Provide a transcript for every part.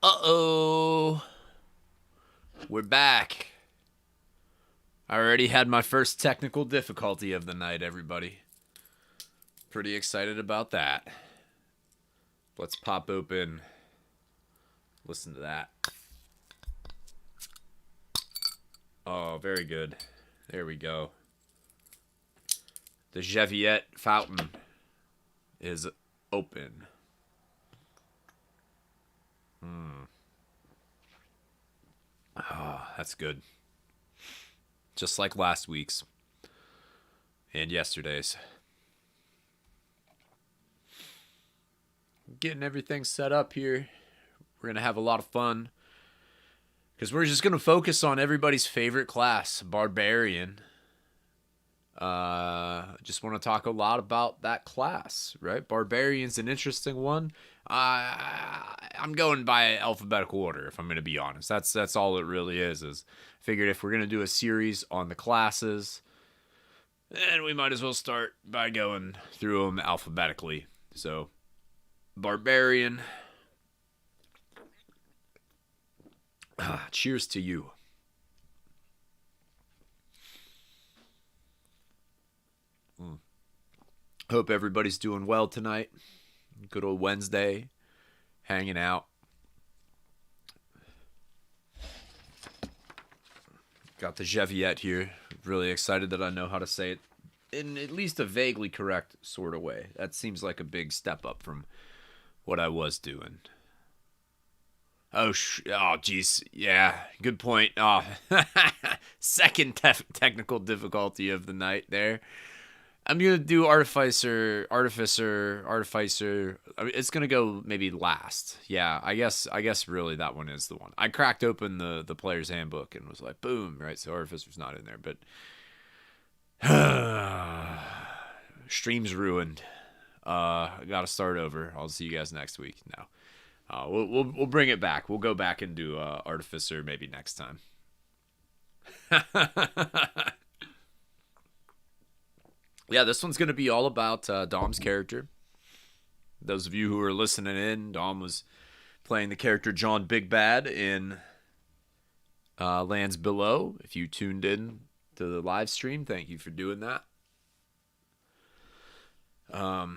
Uh-oh. We're back. I already had my first technical difficulty of the night, everybody. Pretty excited about that. Let's pop open. Listen to that. Oh, very good. There we go. The Jeviette fountain is open. Oh, that's good. Just like last week's and yesterday's. Getting everything set up here. We're going to have a lot of fun because we're just going to focus on everybody's favorite class, Barbarian. Just want to talk a lot about that class, right? Barbarian's an interesting one. I'm going by alphabetical order, if I'm going to be honest. That's all it really is figured if we're going to do a series on the classes, then we might as well start by going through them alphabetically. So, Barbarian. Cheers to you. Hope everybody's doing well tonight. Good old Wednesday, hanging out. Got the Jeviette here. Really excited that I know how to say it in at least a vaguely correct sort of way. That seems like a big step up from what I was doing. Oh, geez. Yeah, good point. Oh, second technical difficulty of the night there. I'm going to do artificer. I mean, it's going to go maybe last. Yeah, I guess really that one is the one. I cracked open the player's handbook and was like, boom, right? So artificer's not in there, but stream's ruined. I got to start over. I'll see you guys next week. No. We'll bring it back. We'll go back and do artificer maybe next time. Yeah, this one's going to be all about Dom's character. Those of you who are listening in, Dom was playing the character John Big Bad in Lands Below. If you tuned in to the live stream, thank you for doing that. That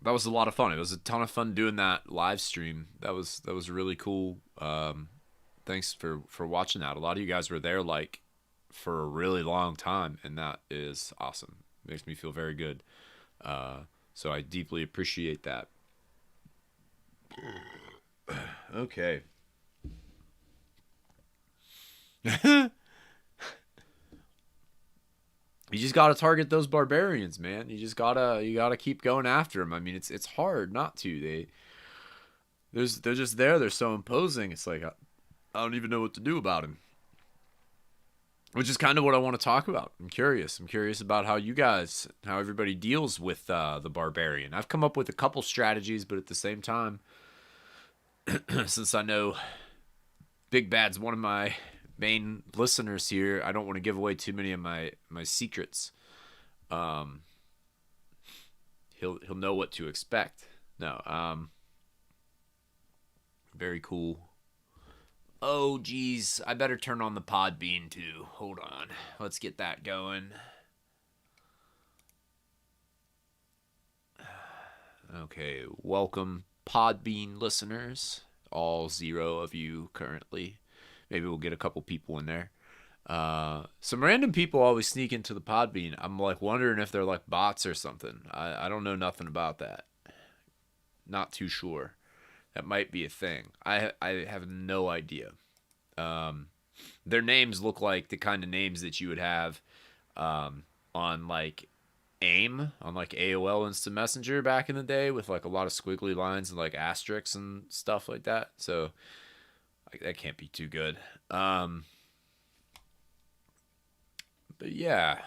was a lot of fun. It was a ton of fun doing that live stream. That was really cool. Thanks for watching that. A lot of you guys were there like for a really long time, and that is awesome. Makes me feel very good. So I deeply appreciate that. Okay. You just gotta target those barbarians, man. You gotta keep going after them. I mean, it's hard not to. They're just there. They're so imposing. It's like I don't even know what to do about them. Which is kind of what I want to talk about. I'm curious about how everybody deals with the barbarian. I've come up with a couple strategies, but at the same time, since I know Big Bad's one of my main listeners here, I don't want to give away too many of my secrets. He'll know what to expect. No, very cool. Oh, geez. I better turn on the Podbean, too. Hold on. Let's get that going. Okay. Welcome, Podbean listeners. All 0 of you currently. Maybe we'll get a couple people in there. Some random people always sneak into the Podbean. I'm like wondering if they're like bots or something. I don't know nothing about that. Not too sure. That might be a thing. I have no idea. Their names look like the kind of names that you would have on like AIM, on like AOL Instant Messenger back in the day with like a lot of squiggly lines and like asterisks and stuff like that. So that can't be too good. But yeah,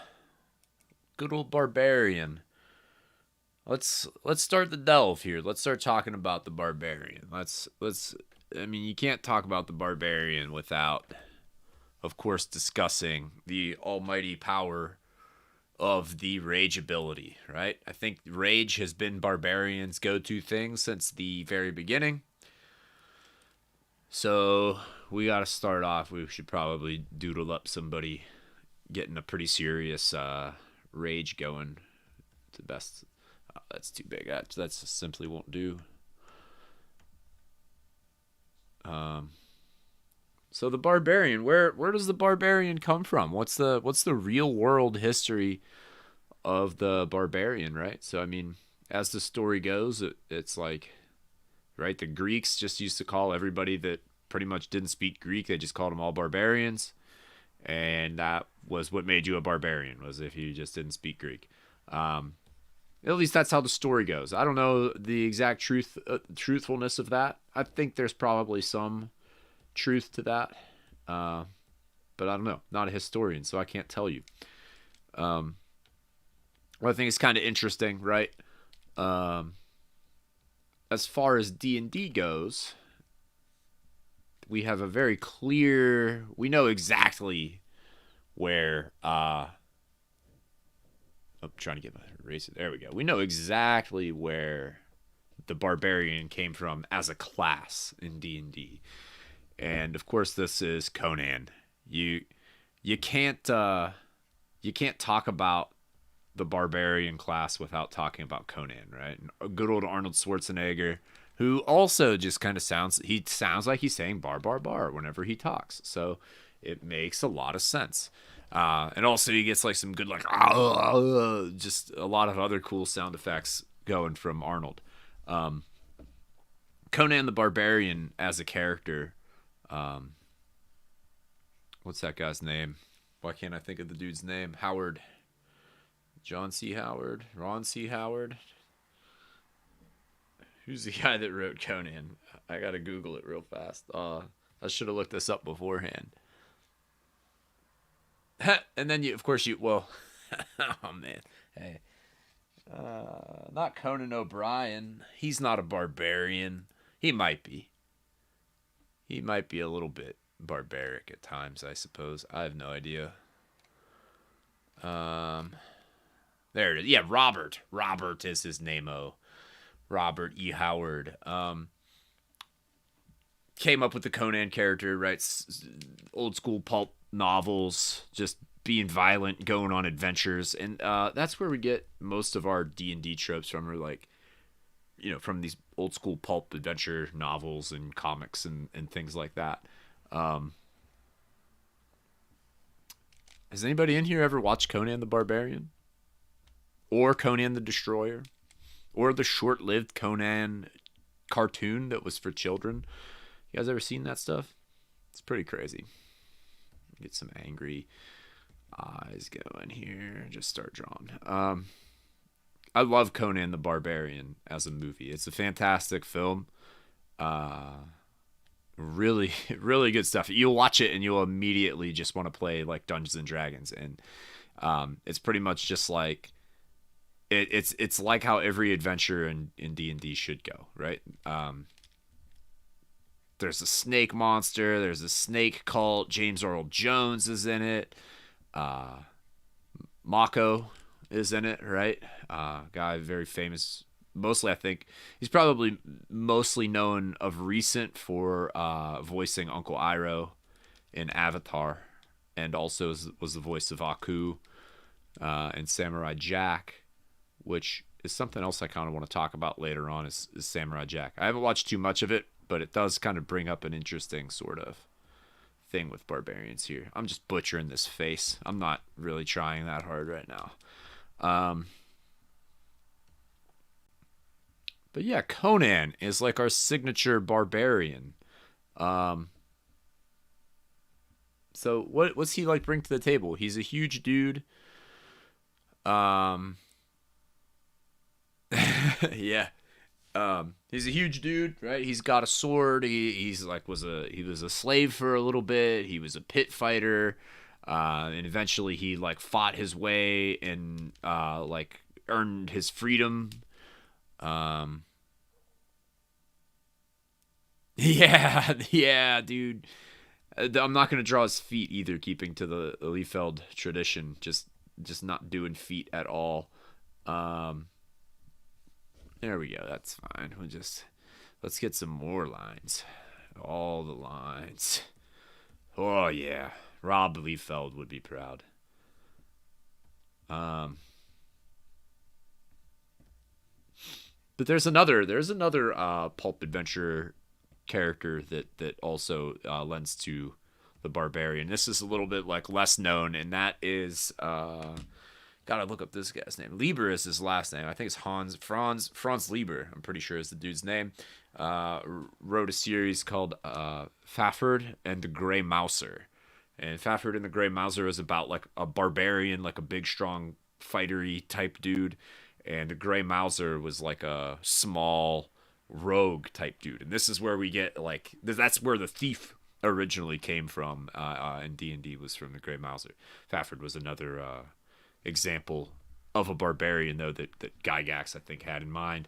good old Barbarian. Let's start the delve here. Let's start talking about the Barbarian. I mean, you can't talk about the Barbarian without, of course, discussing the almighty power of the rage ability, right? I think rage has been Barbarians' go-to thing since the very beginning. So we got to start off. We should probably doodle up somebody getting a pretty serious rage going. The best. Oh, that's too big. That simply won't do. So the barbarian, where does the barbarian come from? What's the real world history of the barbarian, right? So I mean, as the story goes, it's like, right, the Greeks just used to call everybody that pretty much didn't speak Greek, they just called them all barbarians, and that was what made you a barbarian, was if you just didn't speak Greek. At least that's how the story goes. I don't know the exact truthfulness of that. I think there's probably some truth to that, but I don't know. Not a historian, so I can't tell you. Well, I think it's kind of interesting, right? As far as D&D goes, we have a very clear. We know exactly where. I'm trying to get my erase it. There we go. We know exactly where the barbarian came from as a class in D&D, and of course, this is Conan. You can't talk about the barbarian class without talking about Conan, right? And good old Arnold Schwarzenegger, who also just kind of sounds like he's saying bar bar bar whenever he talks. So it makes a lot of sense. And also he gets like some good like just a lot of other cool sound effects going from Arnold. Conan the Barbarian as a character. What's that guy's name? Why can't I think of the dude's name? Howard. John C. Howard? Ron C. Howard? Who's the guy that wrote Conan? I gotta Google it real fast. I should have looked this up beforehand. And then well, oh man, hey, not Conan O'Brien. He's not a barbarian. He might be. He might be a little bit barbaric at times, I suppose. I have no idea. There it is. Yeah, Robert. Robert is his name-o. Robert E. Howard. Came up with the Conan character, writes old school pulp novels, just being violent, going on adventures, and that's where we get most of our D&D tropes from, or like, from these old school pulp adventure novels and comics and things like that. Has anybody in here ever watched Conan the Barbarian? Or Conan the Destroyer? Or the short-lived Conan cartoon that was for children? You guys ever seen that stuff? It's pretty crazy. Get some angry eyes going here. Just start drawing. I love Conan the Barbarian as a movie. It's a fantastic film. Really, really good stuff. You'll watch it and you'll immediately just want to play like Dungeons and Dragons. And it's pretty much just like it's like how every adventure in D&D should go, right? There's a snake monster. There's a snake cult. James Earl Jones is in it. Mako is in it, right? Guy very famous. Mostly, I think he's probably mostly known of recent for voicing Uncle Iroh in Avatar, and also was the voice of Aku in Samurai Jack, which is something else I kind of want to talk about later on. Is Samurai Jack? I haven't watched too much of it, but it does kind of bring up an interesting sort of thing with barbarians here. I'm just butchering this face. I'm not really trying that hard right now. But yeah, Conan is like our signature barbarian. So what's he like bring to the table? He's a huge dude. Yeah. He's a huge dude, right? He's got a sword. He was a slave for a little bit. He was a pit fighter, and eventually he like fought his way and like earned his freedom. Yeah, dude. I'm not gonna draw his feet either, keeping to the Liefeld tradition. Just just not doing feet at all. There we go. That's fine. Let's get some more lines. All the lines. Oh yeah, Rob Liefeld would be proud. But there's another pulp adventure character that also lends to the Barbarian. This is a little bit like less known, and that is gotta look up this guy's name. Lieber is his last name. I think it's Franz Lieber. I'm pretty sure is the dude's name. Wrote a series called Fafhrd and the Grey Mouser. And Fafhrd and the Grey Mouser is about like a barbarian, like a big, strong, fightery type dude. And the Grey Mouser was like a small rogue type dude. And this is where we get like, that's where the thief originally came from in D&D, was from the Grey Mouser. Fafhrd was another example of a barbarian, though, that Gygax, I think, had in mind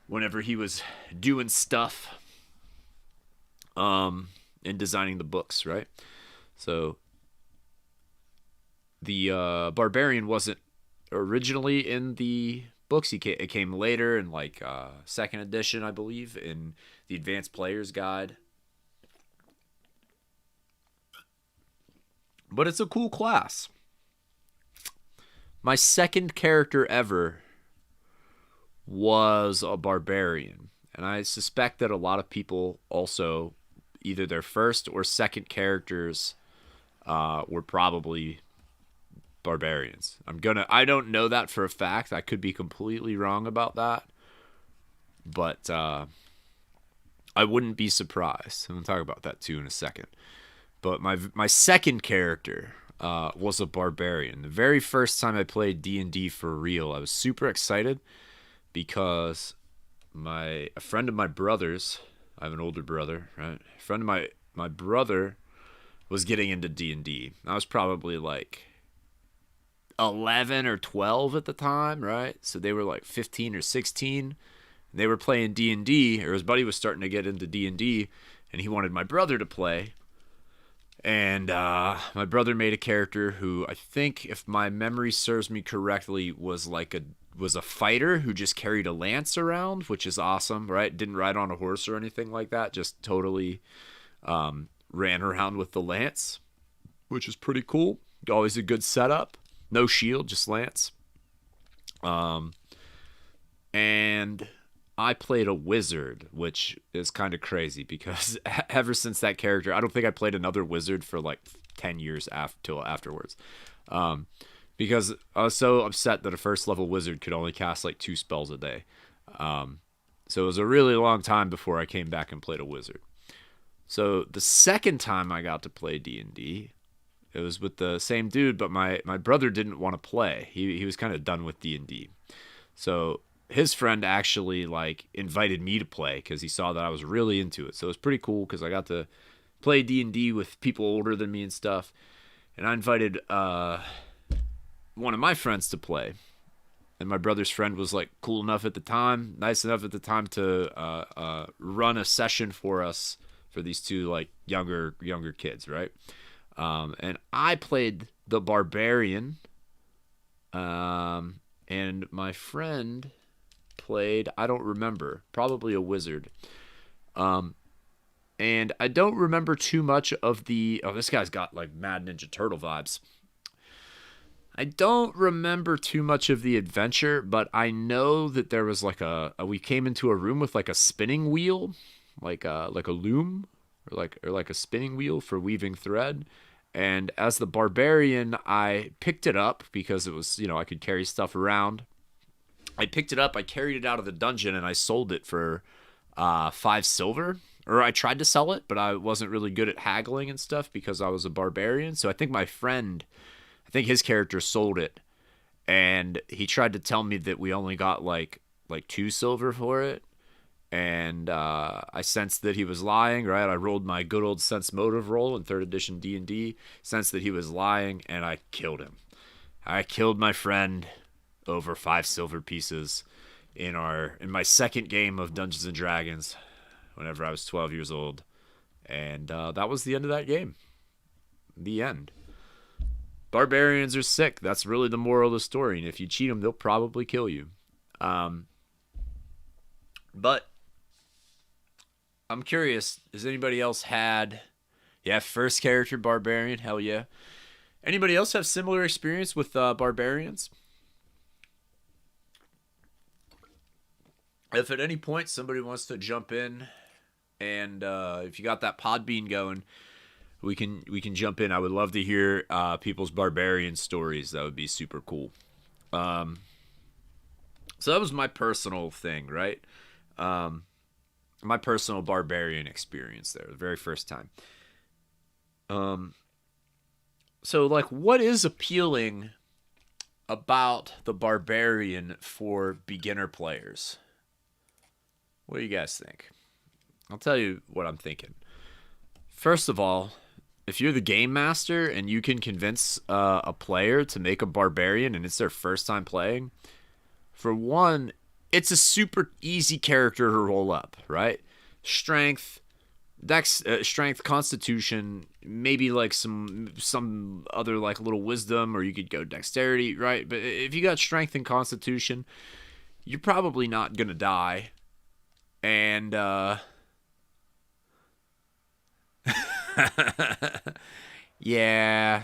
whenever he was doing stuff and designing the books, right? So the Barbarian wasn't originally in the books. It came later in like second edition, I believe, in the Advanced Player's Guide. But it's a cool class. My second character ever was a Barbarian. And I suspect that a lot of people also, either their first or second characters were probably Barbarians. I don't know that for a fact. I could be completely wrong about that. But I wouldn't be surprised. I'm going to talk about that too in a second. But my second character was a Barbarian. The very first time I played D&D for real, I was super excited because a friend of my brother's, I have an older brother, right? A friend of my brother was getting into D&D. I was probably like 11 or 12 at the time, right? So they were like 15 or 16. And they were playing D&D, or his buddy was starting to get into D&D, and he wanted my brother to play. And my brother made a character who I think, if my memory serves me correctly, was a fighter who just carried a lance around, which is awesome, right? Didn't ride on a horse or anything like that. Just totally ran around with the lance, which is pretty cool. Always a good setup. No shield, just lance. And I played a wizard, which is kind of crazy because ever since that character, I don't think I played another wizard for like 10 years till afterwards. Because I was so upset that a first level wizard could only cast like 2 spells a day. So it was a really long time before I came back and played a wizard. So the second time I got to play D&D, it was with the same dude, but my brother didn't want to play. He was kind of done with D&D. So his friend actually like invited me to play because he saw that I was really into it. So it was pretty cool because I got to play D&D with people older than me and stuff. And I invited one of my friends to play. And my brother's friend was like cool enough at the time, nice enough at the time to run a session for us for these two like younger kids, right? And I played the Barbarian, and my friend played, I don't remember, probably a wizard. And I don't remember too much of this guy's got like Mad Ninja Turtle vibes. I don't remember too much of the adventure, but I know that there was like we came into a room with like a spinning wheel, like a loom, or like a spinning wheel for weaving thread. And as the Barbarian, I picked it up because it was, I could carry stuff around. I picked it up, I carried it out of the dungeon, and I sold it for 5 silver. Or I tried to sell it, but I wasn't really good at haggling and stuff because I was a Barbarian. So I think his character sold it, and he tried to tell me that we only got like 2 silver for it. And I sensed that he was lying, right? I rolled my good old sense motive roll in 3rd edition D&D, sensed that he was lying, and I killed him. I killed my friend over 5 silver pieces in my second game of Dungeons & Dragons whenever I was 12 years old. And that was the end of that game. The end. Barbarians are sick. That's really the moral of the story. And if you cheat them, they'll probably kill you. But I'm curious, has anybody else had... Yeah, first character Barbarian, hell yeah. Anybody else have similar experience with Barbarians? If at any point somebody wants to jump in, and if you got that Podbean going, we can jump in. I would love to hear people's Barbarian stories. That would be super cool. So that was my personal thing, right? My personal Barbarian experience there, the very first time. So, like, what is appealing about the Barbarian for beginner players? What do you guys think? I'll tell you what I'm thinking. First of all, if you're the game master and you can convince a player to make a Barbarian and it's their first time playing, for one, it's a super easy character to roll up, right? Strength, Dex, strength, constitution, maybe like some other like little wisdom, or you could go dexterity, right? But if you got strength and constitution, you're probably not gonna die. And yeah,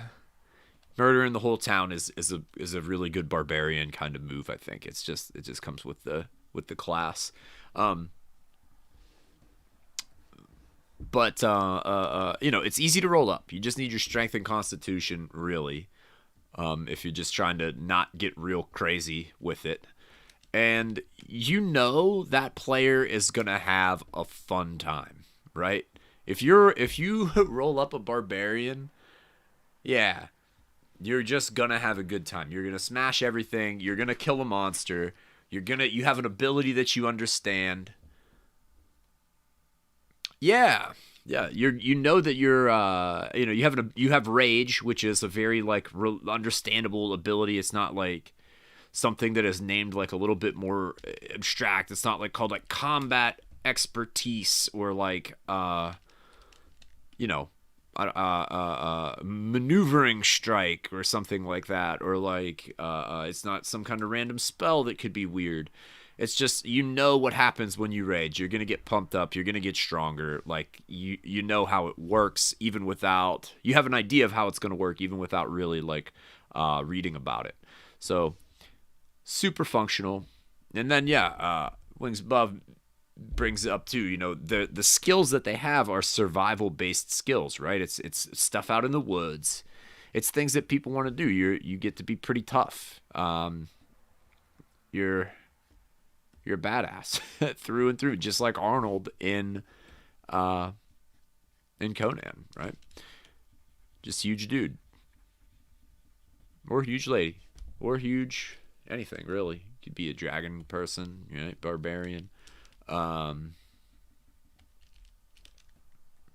murdering the whole town is a really good barbarian kind of move. I think it just comes with the class. But it's easy to roll up. You just need your strength and constitution, really, if you're just trying to not get real crazy with it. And that player is gonna have a fun time, right? If you roll up a barbarian, yeah, you're just gonna have a good time. You're gonna smash everything. You're gonna kill a monster. You have an ability that you understand. Yeah. You know that you have rage, which is a very like understandable ability. It's not like something that is named like a little bit more abstract. It's not like called like combat expertise or like maneuvering strike or something like that, or like it's not some kind of random spell that could be weird. It's just, what happens when you rage. You're going to get pumped up. You're going to get stronger. Like, you know how it works even without... You have an idea of how it's going to work even without really, like, reading about it. So, super functional. And then, Wings Above brings up, too, the skills that they have are survival-based skills, right? It's stuff out in the woods. It's things that people want to do. You get to be pretty tough. You're a badass through and through, just like Arnold in Conan, right? Just huge dude. Or huge lady. Or huge anything, really. Could be a dragon person, right? Barbarian. Boop,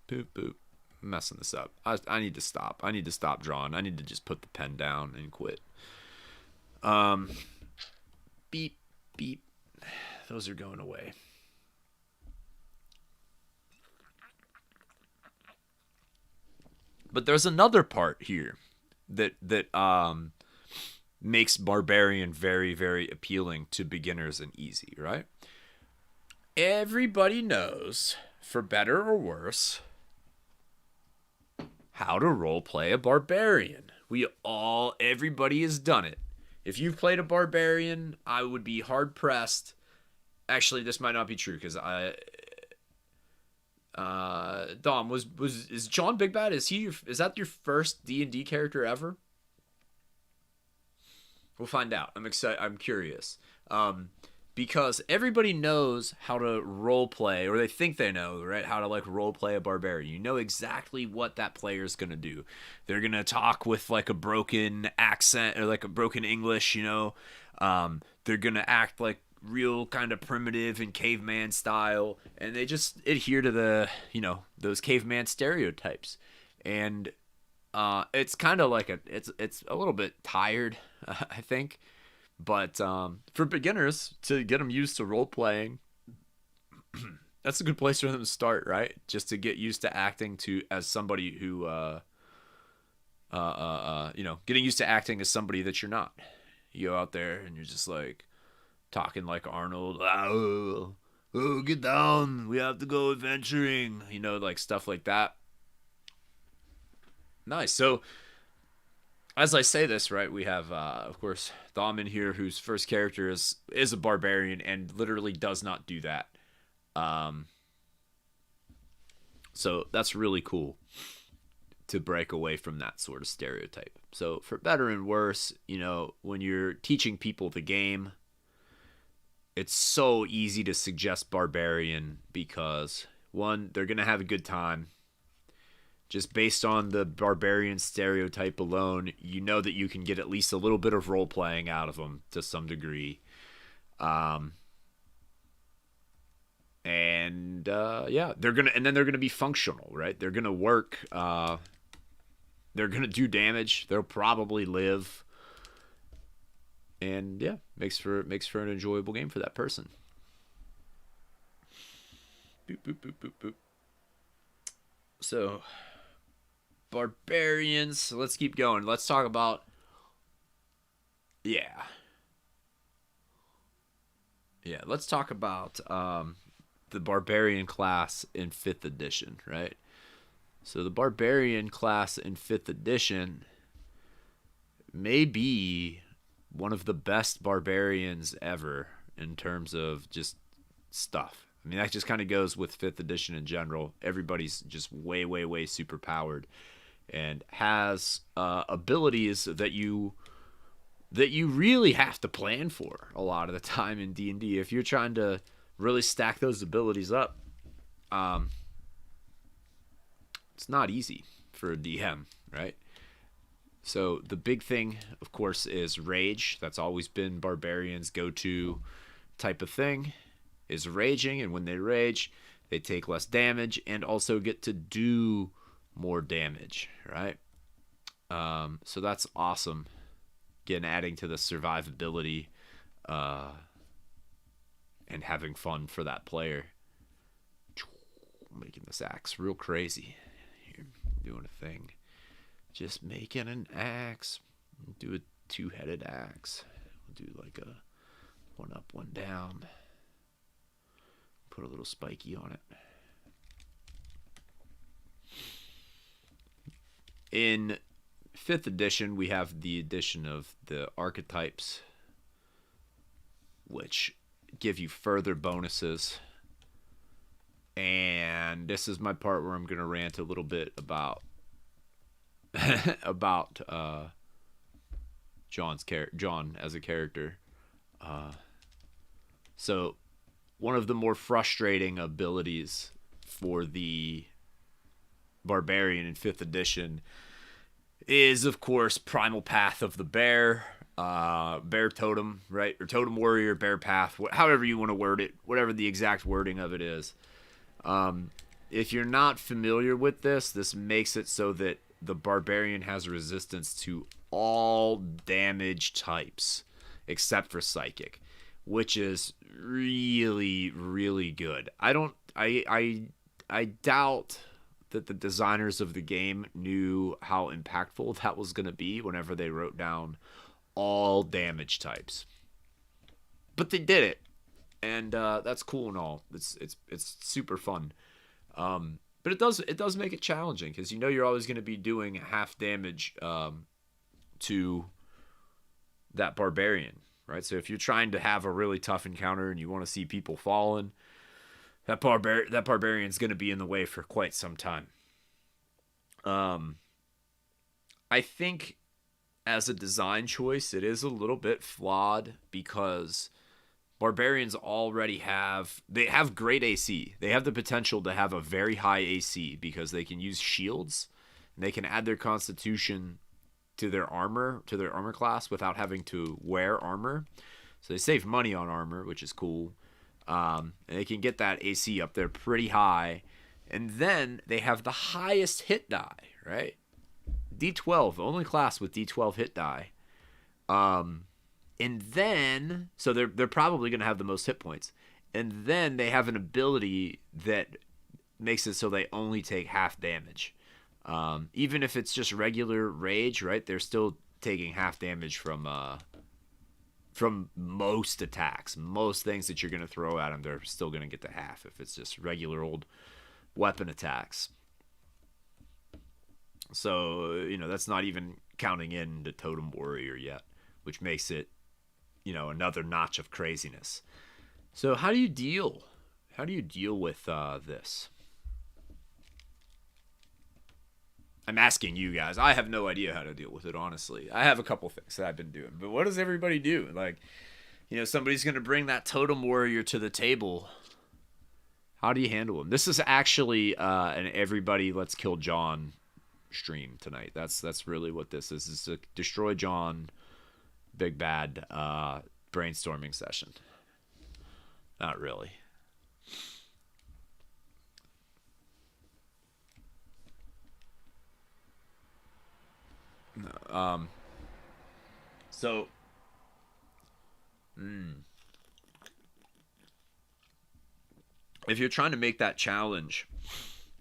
boop. I'm messing this up. I need to stop. I need to stop drawing. I need to just put the pen down and quit. Beep, beep. Those are going away. But there's another part here that makes Barbarian very, very appealing to beginners and easy, right? Everybody knows, for better or worse, how to roleplay a Barbarian. Everybody has done it. If you've played a Barbarian, I would be hard pressed. Actually, this might not be true because Dom is John Big Bad? Is that your first D&D character ever? We'll find out. I'm excited. I'm curious. Because everybody knows how to role play, or they think they know, right? How to like role play a barbarian. You know exactly what that player is gonna do. They're gonna talk with like a broken accent or like a broken English. They're gonna act like real kind of primitive and caveman style, and they just adhere to the those caveman stereotypes. And it's kind of like it's a little bit tired, I think. But for beginners, to get them used to role playing, that's a good place for them to start, right? Just to get used to acting as somebody who getting used to acting as somebody that you're not. You go out there and you're just like talking like Arnold. Oh, get down. We have to go adventuring. Like stuff like that. Nice. So, as I say this, right, we have, of course, Dom in here, whose first character is a barbarian and literally does not do that. So that's really cool to break away from that sort of stereotype. So for better and worse, when you're teaching people the game, it's so easy to suggest barbarian because, one, they're going to have a good time. Just based on the barbarian stereotype alone, you know that you can get at least a little bit of role playing out of them to some degree. They're gonna be functional, right? They're gonna work. They're gonna do damage. They'll probably live, and yeah, makes for an enjoyable game for that person. Boop boop boop boop boop. So, barbarians. So let's keep going. Let's talk about. Let's talk about the barbarian class in 5th edition, right? So the barbarian class in 5th edition may be one of the best barbarians ever in terms of just stuff. I mean, that just kind of goes with 5th edition in general. Everybody's just way, way, way super powered and has abilities that you really have to plan for a lot of the time in D&D. If you're trying to really stack those abilities up, it's not easy for a DM, right? So the big thing, of course, is rage. That's always been barbarians' go-to type of thing, is raging. And when they rage, they take less damage and also get to do more damage, right? So that's awesome. Again, adding to the survivability and having fun for that player. Making this axe real crazy. Here, doing a thing. Just making an axe. Do a 2-headed axe. We'll do like a 1 up, 1 down. Put a little spiky on it. In 5th edition, we have the addition of the archetypes, which give you further bonuses. And this is my part where I'm going to rant a little bit about John as a character. So one of the more frustrating abilities for the barbarian in 5th edition is, of course, Primal Path of the Bear, Bear Totem, right? Or Totem Warrior, Bear Path, however you want to word it, whatever the exact wording of it is. If you're not familiar with this makes it so that the barbarian has resistance to all damage types except for psychic, which is really, really good. I doubt that the designers of the game knew how impactful that was going to be whenever they wrote down all damage types. But they did it, and that's cool and all. It's super fun. But it does make it challenging because you're always going to be doing half damage to that barbarian, right? So if you're trying to have a really tough encounter and you want to see people falling, that barbarian's going to be in the way for quite some time. I think as a design choice, it is a little bit flawed because barbarians already have great AC. They have the potential to have a very high AC because they can use shields and they can add their constitution to their armor class without having to wear armor. So they save money on armor, which is cool. And they can get that AC up there pretty high. And then they have the highest hit die, right? D12, the only class with D12 hit die. And then, so they're probably going to have the most hit points. And then they have an ability that makes it so they only take half damage. Even if it's just regular rage, right? They're still taking half damage from most attacks. Most things that you're going to throw at them, they're still going to get the half if it's just regular old weapon attacks. So, that's not even counting in the Totem Warrior yet, which makes it, another notch of craziness. So how do you deal? How do you deal with this? I'm asking you guys. I have no idea how to deal with it, honestly. I have a couple things that I've been doing, but what does everybody do? Like, somebody's going to bring that Totem Warrior to the table. How do you handle them? This is actually an everybody let's kill John stream tonight. That's really what this is. It's a destroy John big bad brainstorming session. Not really. No, so if you're trying to make that challenge,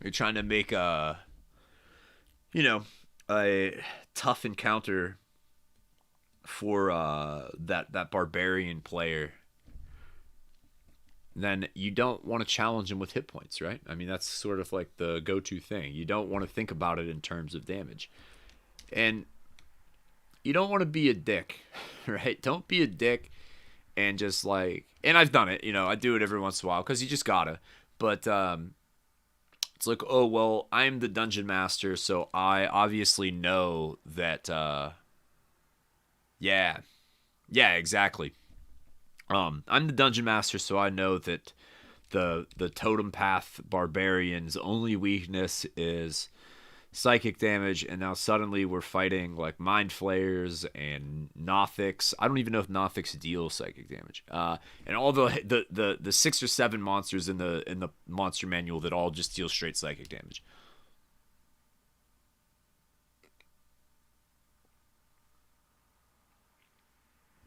you're trying to make a tough encounter for that barbarian player, then you don't want to challenge him with hit points, right? I mean, that's sort of like the go-to thing. You don't want to think about it in terms of damage. And you don't want to be a dick, right? Don't be a dick and just like, and I've done it, I do it every once in a while because you just gotta. But it's like, oh, well, I'm the dungeon master, so I obviously know that, yeah, exactly. I'm the dungeon master, so I know that the totem path barbarian's only weakness is psychic damage, and now suddenly we're fighting like mind flayers and Nothics. I don't even know if Nothics deal psychic damage. And all the 6 or 7 monsters in the monster manual that all just deal straight psychic damage.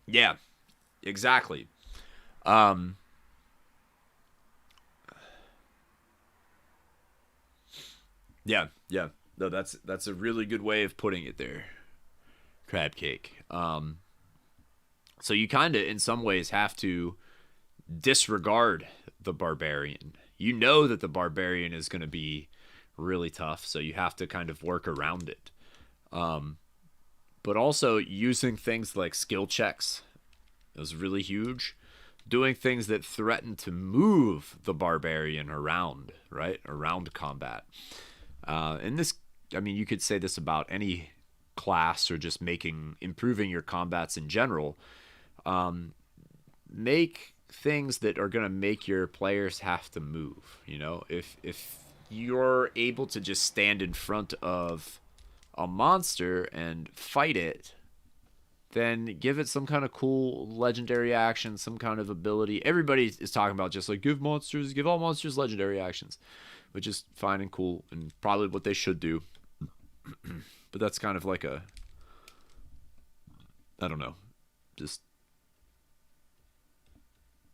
Yeah, exactly. Um, yeah. No, that's a really good way of putting it there. Crab cake. So you kind of, in some ways, have to disregard the barbarian. You know that the barbarian is going to be really tough, so you have to kind of work around it. Um, but also using things like skill checks is really huge. Doing things that threaten to move the barbarian around, right? Around combat. And this, I mean, you could say this about any class or just improving your combats in general. Make things that are going to make your players have to move. If you're able to just stand in front of a monster and fight it, then give it some kind of cool legendary action, some kind of ability. Everybody is talking about just like give all monsters legendary actions, which is fine and cool and probably what they should do. But that's kind of like I don't know, just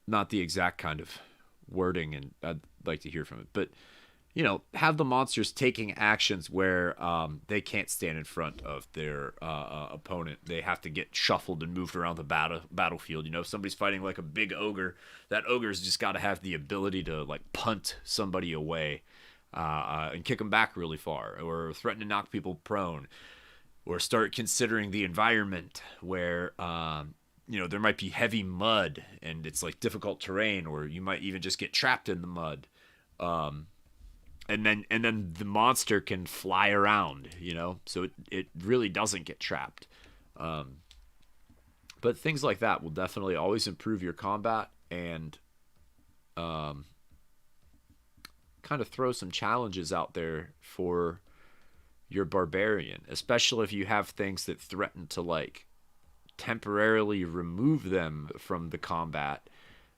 not the exact kind of wording, and I'd like to hear from it. But have the monsters taking actions where they can't stand in front of their opponent. They have to get shuffled and moved around the battlefield. If somebody's fighting like a big ogre, that ogre's just got to have the ability to like punt somebody away and kick them back really far, or threaten to knock people prone, or start considering the environment where there might be heavy mud and it's like difficult terrain, or you might even just get trapped in the mud. And then the monster can fly around, so it really doesn't get trapped. But things like that will definitely always improve your combat and kind of throw some challenges out there for your barbarian, especially if you have things that threaten to like temporarily remove them from the combat.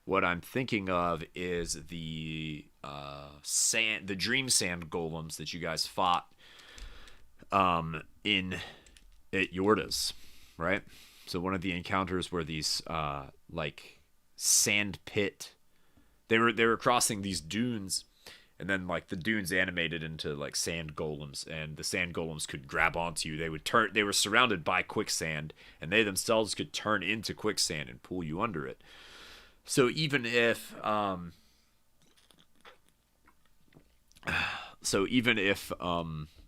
What I'm thinking of is the dream sand golems that you guys fought in at Yorda's, right? So one of the encounters were these like sand pit. They were crossing these dunes, and then like the dunes animated into like sand golems, and the sand golems could grab onto you. They were surrounded by quicksand, and they themselves could turn into quicksand and pull you under it. So even if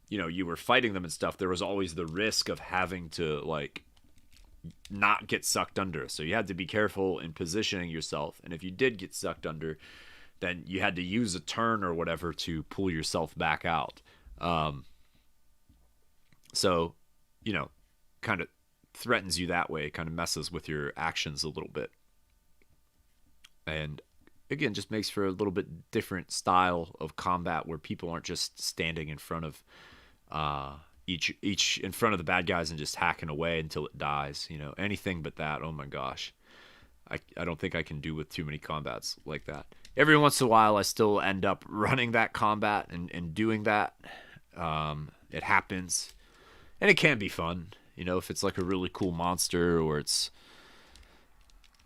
you were fighting them and stuff, there was always the risk of having to like not get sucked under. So you had to be careful in positioning yourself, and if you did get sucked under, then you had to use a turn or whatever to pull yourself back out. So kind of threatens you that way. It kind of messes with your actions a little bit, and again, just makes for a little bit different style of combat where people aren't just standing in front of each in front of the bad guys and just hacking away until it dies. Anything but that. Oh my gosh, I don't think I can do with too many combats like that. Every once in a while, I still end up running that combat and doing that. It happens, and it can be fun. If it's like a really cool monster, or it's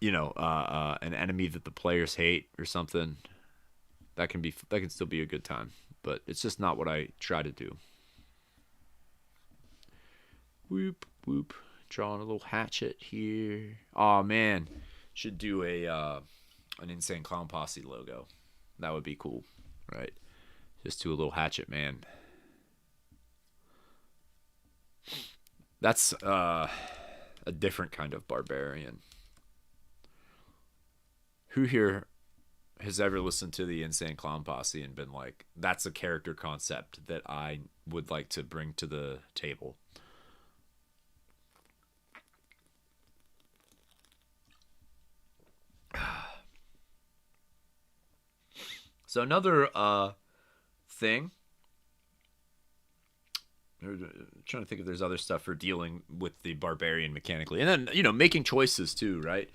an enemy that the players hate or something, that can still be a good time. But it's just not what I try to do. Whoop whoop, drawing a little hatchet here. Oh man, should do an Insane Clown Posse logo. That would be cool, right? Just do a little hatchet, man. That's a different kind of barbarian. Who here has ever listened to the Insane Clown Posse and been like, that's a character concept that I would like to bring to the table? So another thing, I'm trying to think if there's other stuff for dealing with the barbarian mechanically, and then making choices too, right?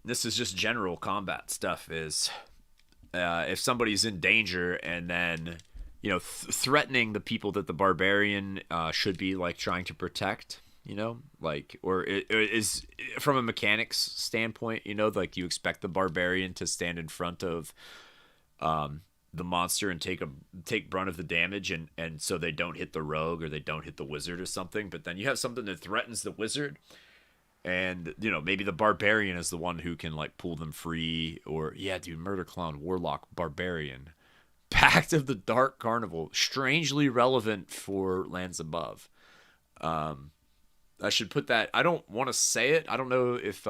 This is just general combat stuff. Is if somebody's in danger, and then threatening the people that the barbarian should be like trying to protect. Or it is from a mechanics standpoint. Like you expect the barbarian to stand in front of the monster and take brunt of the damage, and so they don't hit the rogue or they don't hit the wizard or something. But then you have something that threatens the wizard, and maybe the barbarian is the one who can like pull them free. Or murder clown, warlock, barbarian, Pact of the Dark Carnival, strangely relevant for Lands Above. I should put that. I don't want to say it. I don't know if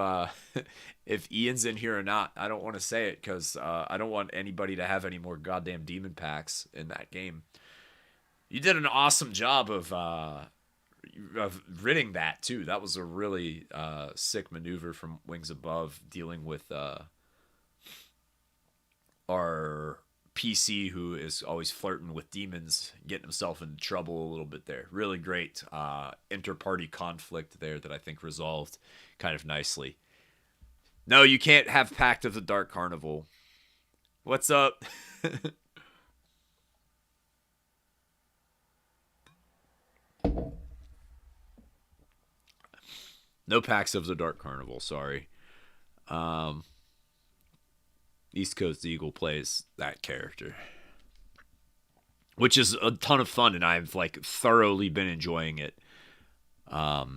if Ian's in here or not. I don't want to say it because I don't want anybody to have any more goddamn demon packs in that game. You did an awesome job of ridding that too. That was a really sick maneuver from Wings Above, dealing with our PC who is always flirting with demons, getting himself into trouble a little bit there. Really great inter-party conflict there that I think resolved kind of nicely. No, you can't have Pact of the Dark Carnival. What's up? No Pacts of the Dark Carnival, sorry. East Coast Eagle plays that character, which is a ton of fun, and I've like thoroughly been enjoying it. My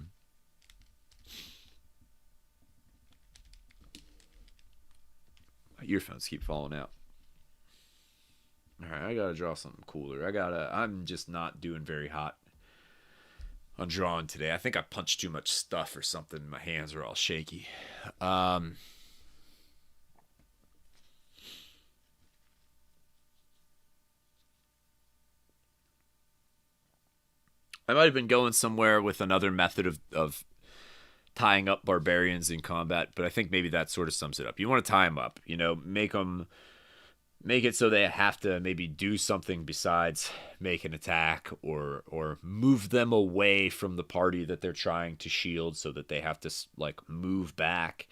earphones keep falling out. All right, I gotta draw something cooler. I'm just not doing very hot on drawing today. I think I punched too much stuff or something. My hands are all shaky. I might have been going somewhere with another method of tying up barbarians in combat, but I think maybe that sort of sums it up. You want to tie them up, make it so they have to maybe do something besides make an attack, or move them away from the party that they're trying to shield so that they have to like move back.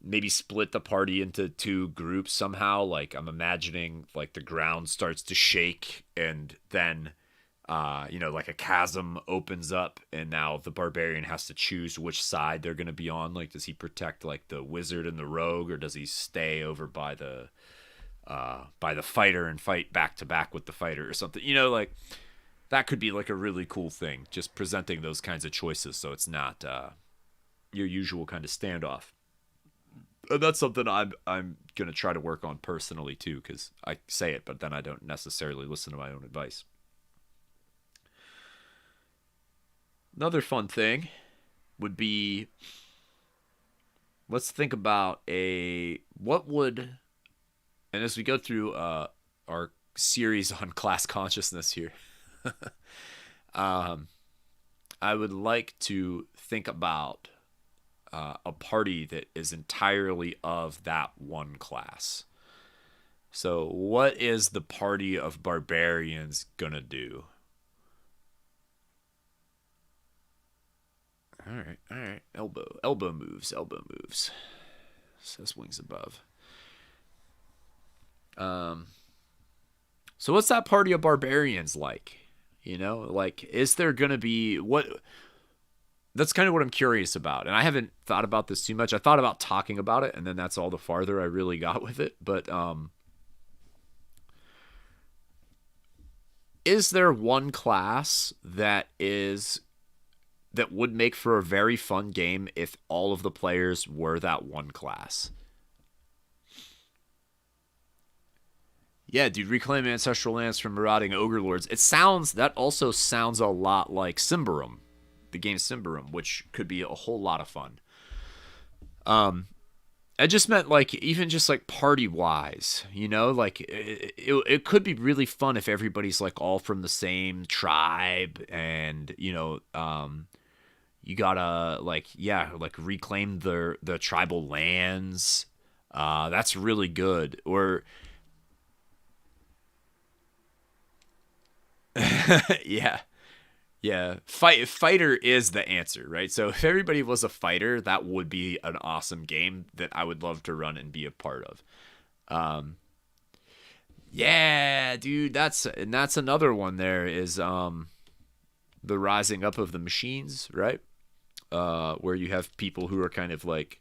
Maybe split the party into two groups somehow. Like I'm imagining like the ground starts to shake, and then like a chasm opens up, and now the barbarian has to choose which side they're going to be on. Like, does he protect like the wizard and the rogue, or does he stay over by the by the fighter and fight back to back with the fighter or something. Like that could be like a really cool thing, just presenting those kinds of choices so it's not your usual kind of standoff. And that's something I'm gonna try to work on personally too, because I say it, but then I don't necessarily listen to my own advice. Another fun thing would be, let's think about what would, and as we go through our series on class consciousness here, I would like to think about a party that is entirely of that one class. So what is the party of barbarians gonna do? All right. Elbow moves. Says wings above. So what's that party of barbarians like? Like, is there gonna be what? That's kind of what I'm curious about, and I haven't thought about this too much. I thought about talking about it, and then that's all the farther I really got with it. But is there one class that would make for a very fun game if all of the players were that one class? Yeah, dude, reclaim ancestral lands from marauding ogre lords. That also sounds a lot like Symbaroum, the game Symbaroum, which could be a whole lot of fun. I just meant like even just like party wise, like it could be really fun if everybody's like all from the same tribe, and you gotta like reclaim the tribal lands. That's really good. Or yeah. Yeah, fighter is the answer, right? So if everybody was a fighter, that would be an awesome game that I would love to run and be a part of. Yeah, dude, that's another one. There is the rising up of the machines, right? Where you have people who are kind of like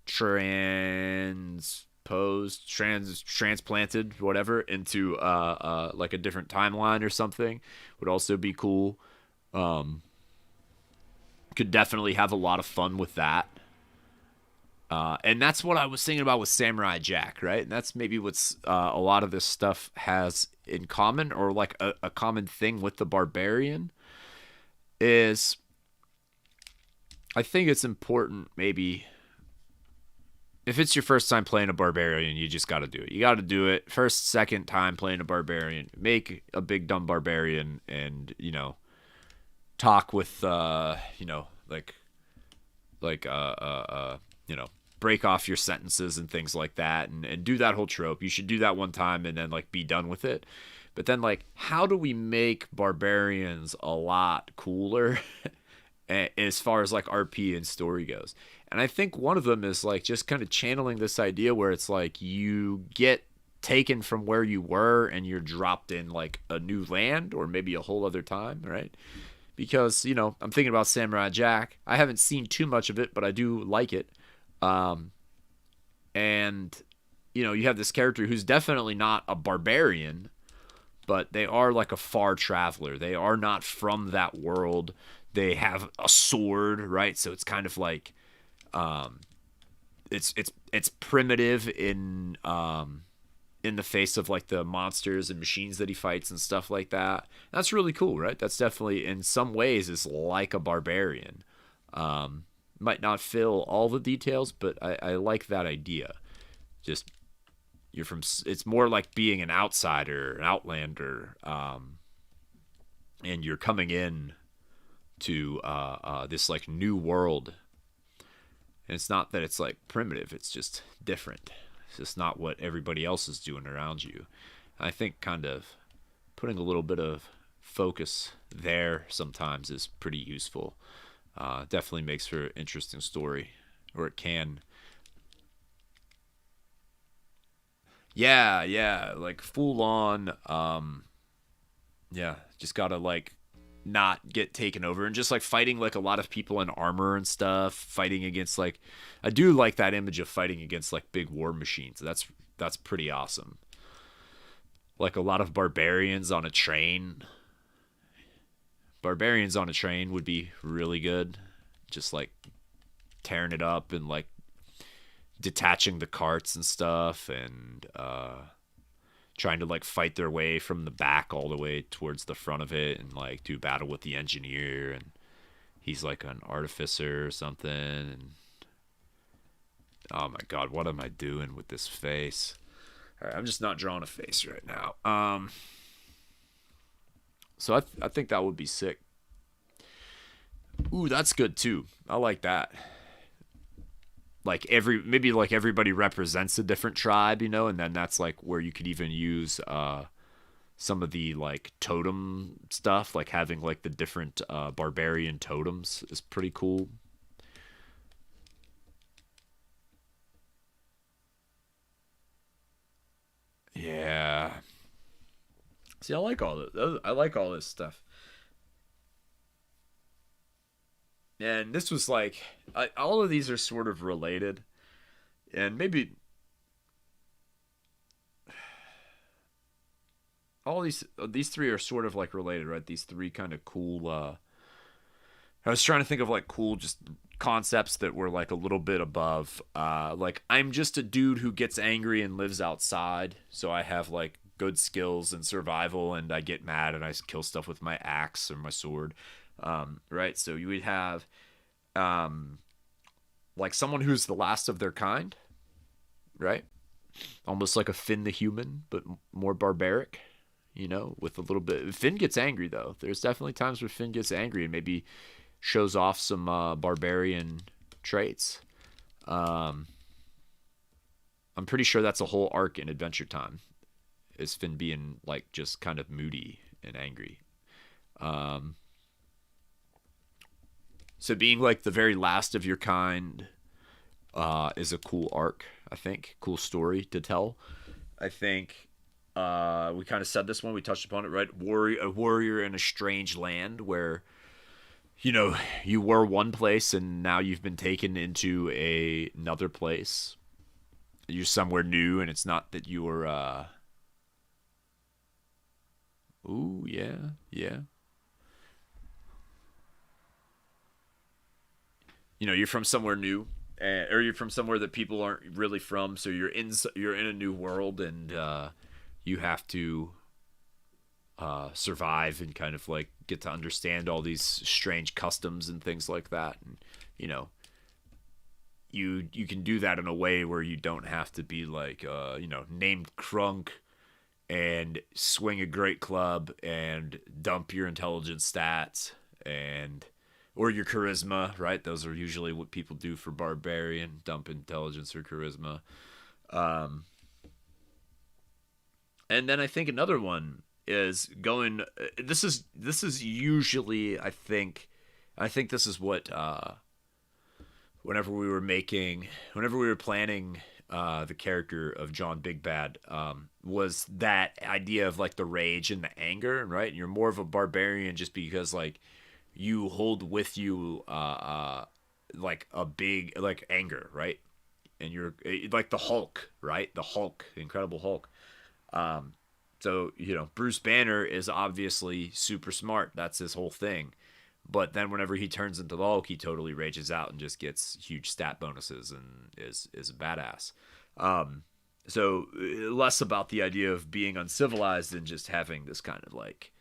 transplanted, whatever, into like a different timeline or something. Would also be cool. Could definitely have a lot of fun with that. And that's what I was thinking about with Samurai Jack, right? And that's maybe what's a lot of this stuff has in common, or like a common thing with the Barbarian, is I think it's important, maybe, if it's your first time playing a Barbarian, you just got to do it. You got to do it. First, second time playing a Barbarian, make a big dumb Barbarian, and talk with break off your sentences and things like that, and do that whole trope. You should do that one time and then like be done with it. But then like, how do we make Barbarians a lot cooler as far as like RP and story goes? And I think one of them is like just kind of channeling this idea where it's like you get taken from where you were and you're dropped in like a new land, or maybe a whole other time, right? Because, I'm thinking about Samurai Jack. I haven't seen too much of it, but I do like it. And, you have this character who's definitely not a barbarian, but they are like a far traveler. They are not from that world. They have a sword, right? So it's kind of like, it's primitive in the face of like the monsters and machines that he fights and stuff like that. That's really cool, right? That's definitely in some ways is like a barbarian. Might not fill all the details, but I like that idea. Just it's more like being an outsider, an outlander, and you're coming in to this like new world. And it's not that it's like primitive, it's just different. It's just not what everybody else is doing around you. I think kind of putting a little bit of focus there sometimes is pretty useful. Definitely makes for an interesting story, or it can. Yeah, like full on. Just gotta like not get taken over, and just like fighting like a lot of people in armor and stuff, fighting against like, I do like that image of fighting against like big war machines. That's pretty awesome. like a lot of barbarians on a train. Barbarians on a train would be really good. Just like tearing it up and like detaching the carts and stuff, and trying to like fight their way from the back all the way towards the front of it, and like do battle with the engineer, and he's like an artificer or something. And oh my god, what am I doing with this face? All right, I'm just not drawing a face right now. So I think that would be sick. Ooh, that's good too. I like that. Like maybe like everybody represents a different tribe, you know, and then that's like where you could even use some of the like totem stuff, like having like the different barbarian totems is pretty cool. Yeah. See, I like all this. I like all this stuff. And this was like all of these are sort of related, and maybe all these three are sort of like related, right? These three kind of cool. I was trying to think of like cool just concepts that were like a little bit above. Like I'm just a dude who gets angry and lives outside, so I have like good skills and survival, and I get mad and I kill stuff with my axe or my sword. Right? So you would have um, like someone who's the last of their kind, right? Almost like a Finn the human, but more barbaric. You know, with a little bit. Finn gets angry though. There's definitely times where Finn gets angry and maybe shows off some barbarian traits. Um, I'm pretty sure that's a whole arc in Adventure Time. Is Finn being like just kind of moody and angry. Um, so being like the very last of your kind is a cool arc. I think cool story to tell. I think we kind of said this one. We touched upon it, right? A warrior in a strange land where you know you were one place and now you've been taken into another place. You're somewhere new, and it's not that you were. Ooh, yeah, yeah. You know, you're from somewhere new, or you're from somewhere that people aren't really from. So you're in a new world, and you have to survive and kind of like get to understand all these strange customs and things like that. And you know, you can do that in a way where you don't have to be like named Crunk and swing a great club and dump your intelligence stats and or your charisma, right? Those are usually what people do for barbarian, dump intelligence or charisma. Um, and then I think another one is going. This is usually I think this is what whenever we were planning the character of John Big Bad, was that idea of like the rage and the anger, right? And you're more of a barbarian just because like you hold with you like a big like anger, right? And you're like the Hulk, right? The Hulk, the Incredible Hulk. Um, so Bruce Banner is obviously super smart. That's his whole thing. But then whenever he turns into the Hulk, he totally rages out and just gets huge stat bonuses and is a badass. Um, so less about the idea of being uncivilized and just having this kind of like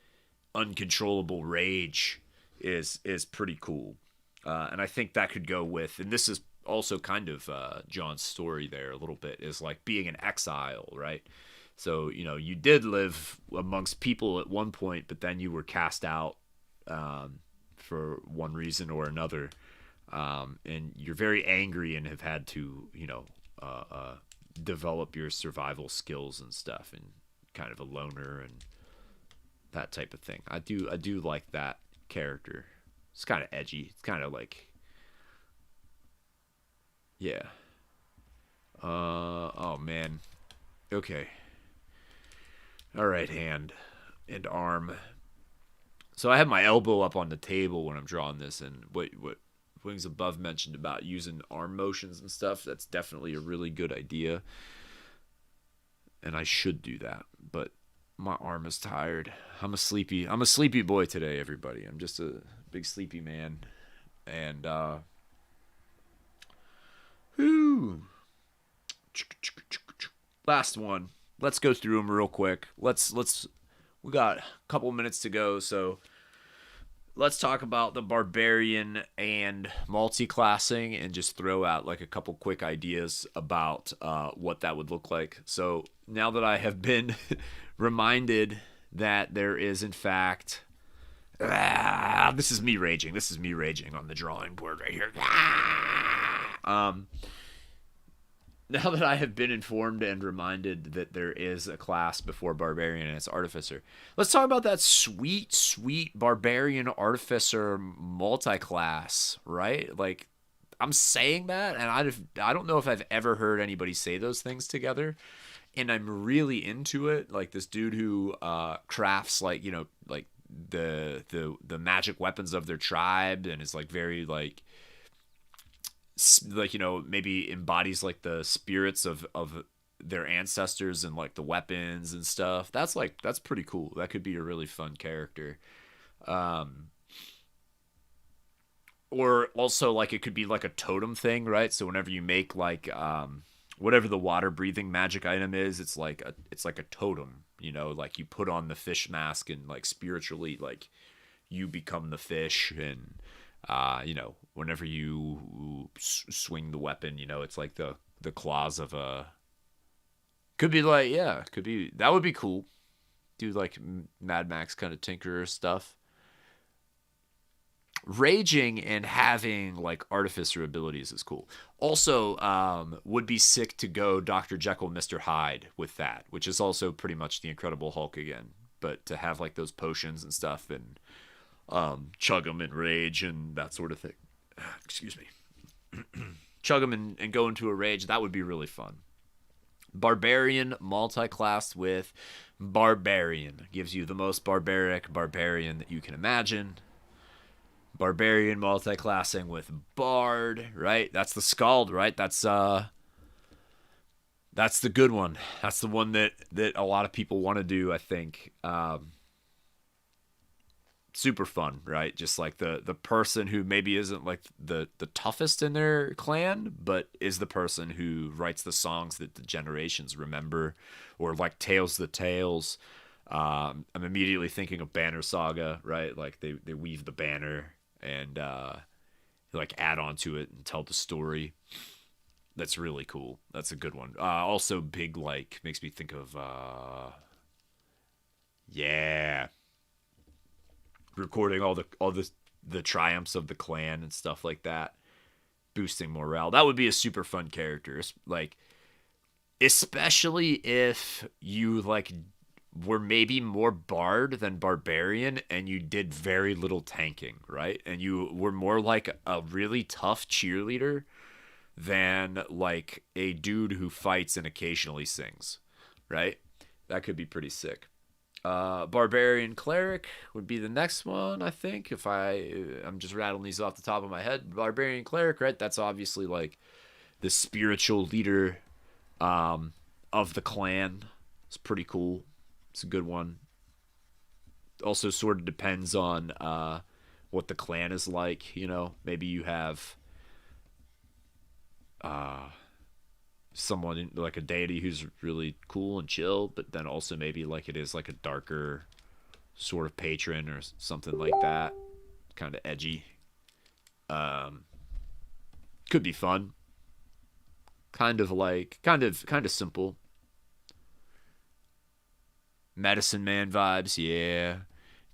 uncontrollable rage is pretty cool. And I think that could go with, and this is also kind of John's story there a little bit, is like being an exile, right? So you did live amongst people at one point, but then you were cast out for one reason or another, and you're very angry and have had to develop your survival skills and stuff, and kind of a loner and that type of thing. I do like that character. It's kind of edgy. It's kind of like, yeah. Oh man. Okay. All right, hand and arm. So I have my elbow up on the table when I'm drawing this, and what Wings Above mentioned about using arm motions and stuff, that's definitely a really good idea, and I should do that. But My arm is tired. I'm a sleepy boy today, everybody. I'm just a big sleepy man. And whew. Last one. Let's go through them real quick. Let's we got a couple minutes to go, so let's talk about the barbarian and multi-classing and just throw out like a couple quick ideas about what that would look like. So now that I have been reminded that there is in fact this is me raging on the drawing board right here. Now that I have been informed and reminded that there is a class before Barbarian and it's Artificer, let's talk about that sweet, sweet Barbarian Artificer multi-class, right? Like, I'm saying that, and I don't know if I've ever heard anybody say those things together, and I'm really into it. Like, this dude who crafts, like, you know, like, the magic weapons of their tribe, and is, like, very, like, you know, maybe embodies like the spirits of their ancestors and like the weapons and stuff. That's pretty cool. That could be a really fun character. Or also like it could be like a totem thing, right? So whenever you make like whatever the water breathing magic item is, it's like a totem, you know, like you put on the fish mask and like spiritually like you become the fish. And you know, whenever you swing the weapon, you know, it's like the claws of a. Could be like, yeah, could be, that would be cool. Do like Mad Max kind of tinkerer stuff. Raging and having like artificer abilities is cool. Also, would be sick to go Dr. Jekyll, Mr. Hyde with that, which is also pretty much the Incredible Hulk again. But to have like those potions and stuff and chug them and rage and that sort of thing. Excuse me. Chug them and go into a rage. That would be really fun. Barbarian multi-class with Barbarian gives you the most barbaric barbarian that you can imagine. Barbarian multi-classing with Bard, right? That's the Skald, right? That's the good one. That's the one that a lot of people want to do, I think. Super fun, right? Just like the person who maybe isn't like the toughest in their clan, but is the person who writes the songs that the generations remember, or like Tales the Tales. I'm immediately thinking of Banner Saga, right? Like they weave the banner and like add on to it and tell the story. That's really cool. That's a good one. Also big, like, makes me think of yeah, recording all the triumphs of the clan and stuff like that, boosting morale. That would be a super fun character. Like, especially if you like were maybe more bard than barbarian and you did very little tanking, right? And you were more like a really tough cheerleader than like a dude who fights and occasionally sings, right? That could be pretty sick. Barbarian Cleric would be the next one, I think. If I'm just rattling these off the top of my head. Barbarian Cleric, right? That's obviously like the spiritual leader of the clan. It's pretty cool. It's a good one. Also sort of depends on what the clan is like, you know. Maybe you have someone like a deity who's really cool and chill, but then also maybe like it is like a darker sort of patron or something like that, kind of edgy. Could be fun. Kind of simple. Medicine Man vibes, yeah.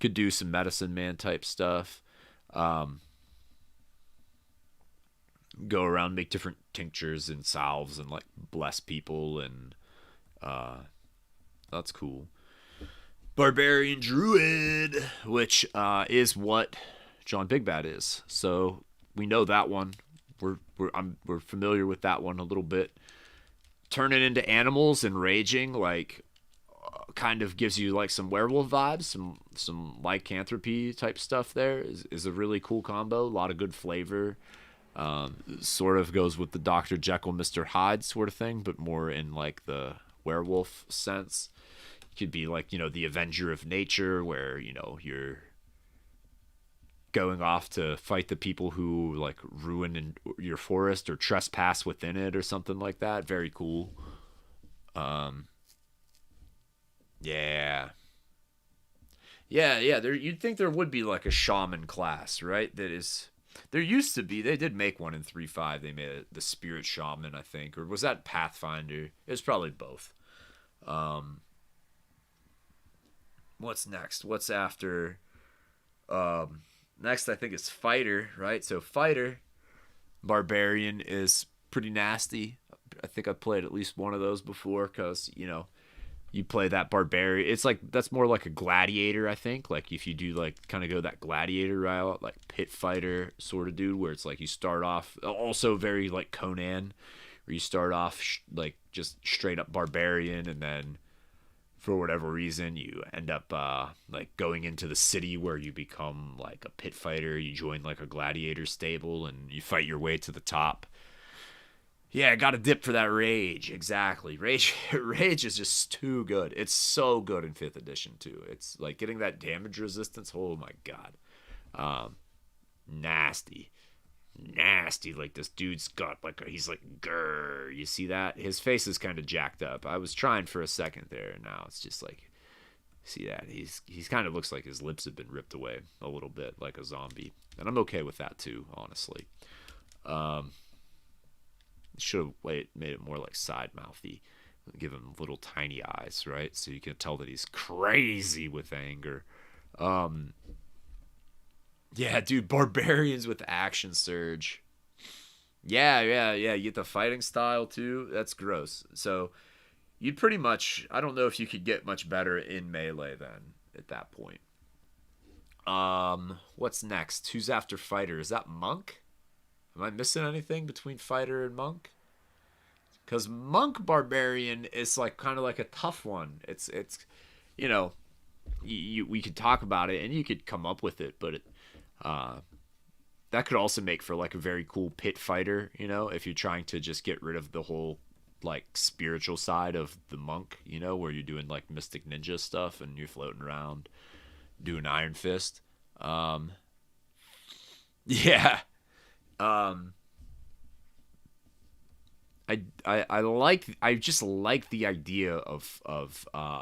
Could do some Medicine Man type stuff. Go around, make different tinctures and salves and like bless people, and that's cool. Barbarian Druid, which is what John Big Bad is, so we know that one. We're familiar with that one a little bit. Turning into animals and raging, like, kind of gives you like some werewolf vibes, some lycanthropy type stuff. There is a really cool combo. A lot of good flavor. Sort of goes with the Dr. Jekyll, Mr. Hyde sort of thing, but more in like the werewolf sense. Could be like, the Avenger of Nature, where, you're going off to fight the people who like ruin your forest or trespass within it or something like that. Very cool. Um, yeah. Yeah. You'd think there would be like a shaman class, right? That is, there used to be. They did make one in 3.5. They made it the Spirit Shaman, I think, or was that Pathfinder? It was probably both. Um, what's next? What's after? Next, I think is Fighter, right? So Fighter, Barbarian is pretty nasty. I think I played at least one of those before because, you play that Barbarian. It's like, that's more like a Gladiator, I think. Like if you do like kind of go that Gladiator route, like Pit Fighter sort of dude, where it's like you start off also very like Conan, where you start off like just straight up Barbarian, and then for whatever reason you end up like going into the city where you become like a pit fighter. You join like a gladiator stable and you fight your way to the top. Yeah, got to dip for that rage. Exactly. Rage is just too good. It's so good in 5th edition too. It's like getting that damage resistance. Oh my god. Um nasty. Nasty. Like this dude's got like he's like grr. You see that? His face is kind of jacked up. I was trying for a second there, and now it's just like, see that? He's kind of looks like his lips have been ripped away a little bit, like a zombie. And I'm okay with that too, honestly. Um should have made it more like side mouthy. Give him little tiny eyes, right? So you can tell that he's crazy with anger. Um Yeah, dude, Barbarians with Action Surge. Yeah. You get the fighting style too. That's gross. So you'd pretty much, I don't know if you could get much better in melee then at that point. What's next? Who's after Fighter? Is that Monk? Am I missing anything between Fighter and Monk? Because Monk Barbarian is like kind of like a tough one. It's you know, we could talk about it and you could come up with it, but uh, that could also make for like a very cool pit fighter, if you're trying to just get rid of the whole like spiritual side of the monk, where you're doing like mystic ninja stuff and you're floating around doing Iron Fist. Yeah. Um, I just like the idea of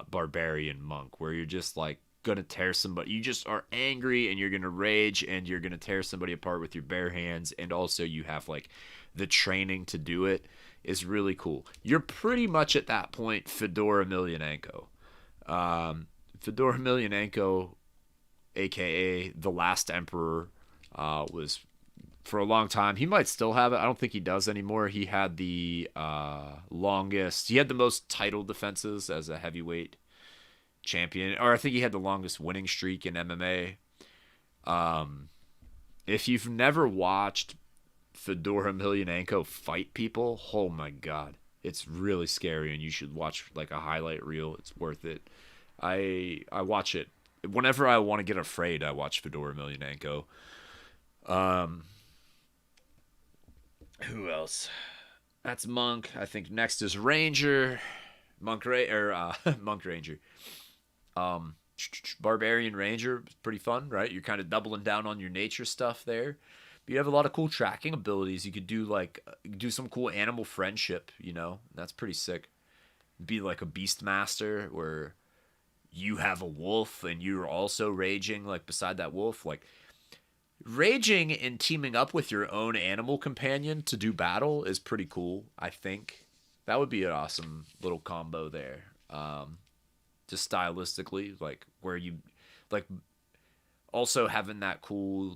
barbarian monk, where you're just like gonna tear somebody. You just are angry and you're gonna rage and you're gonna tear somebody apart with your bare hands, and also you have like the training to do it is really cool. You're pretty much at that point Fedor Emelianenko. Fedor Emelianenko, aka the Last Emperor, was for a long time. He might still have it. I don't think he does anymore. He had the longest. He had the most title defenses as a heavyweight champion, or I think he had the longest winning streak in MMA. If you've never watched Fedor Emelianenko fight people, oh my god, it's really scary, and you should watch like a highlight reel. It's worth it. I watch it whenever I want to get afraid. I watch Fedor Emelianenko. Who else? That's Monk. I think next is Ranger. Monk Ranger. Um, Barbarian Ranger is pretty fun, right? You're kind of doubling down on your nature stuff there. But you have a lot of cool tracking abilities. You could do do some cool animal friendship. That's pretty sick. Be like a beast master where you have a wolf and you're also raging like beside that wolf. Like raging and teaming up with your own animal companion to do battle is pretty cool. I think that would be an awesome little combo there. Just stylistically, like where you like also having that cool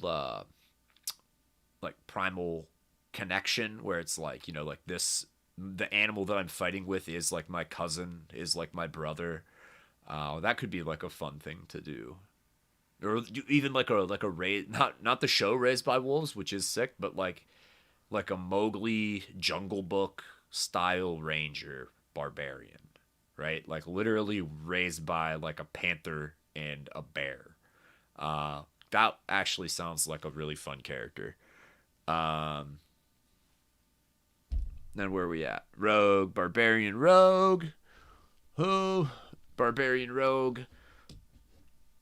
like primal connection where it's like, like this, the animal that I'm fighting with is like my cousin, is like my brother. That could be like a fun thing to do. Or even like a raise, not the show Raised by Wolves, which is sick, but like a Mowgli Jungle Book style ranger barbarian, right? Like literally raised by like a panther and a bear. That actually sounds like a really fun character. Then where are we at? Rogue, Barbarian Rogue. Who? barbarian rogue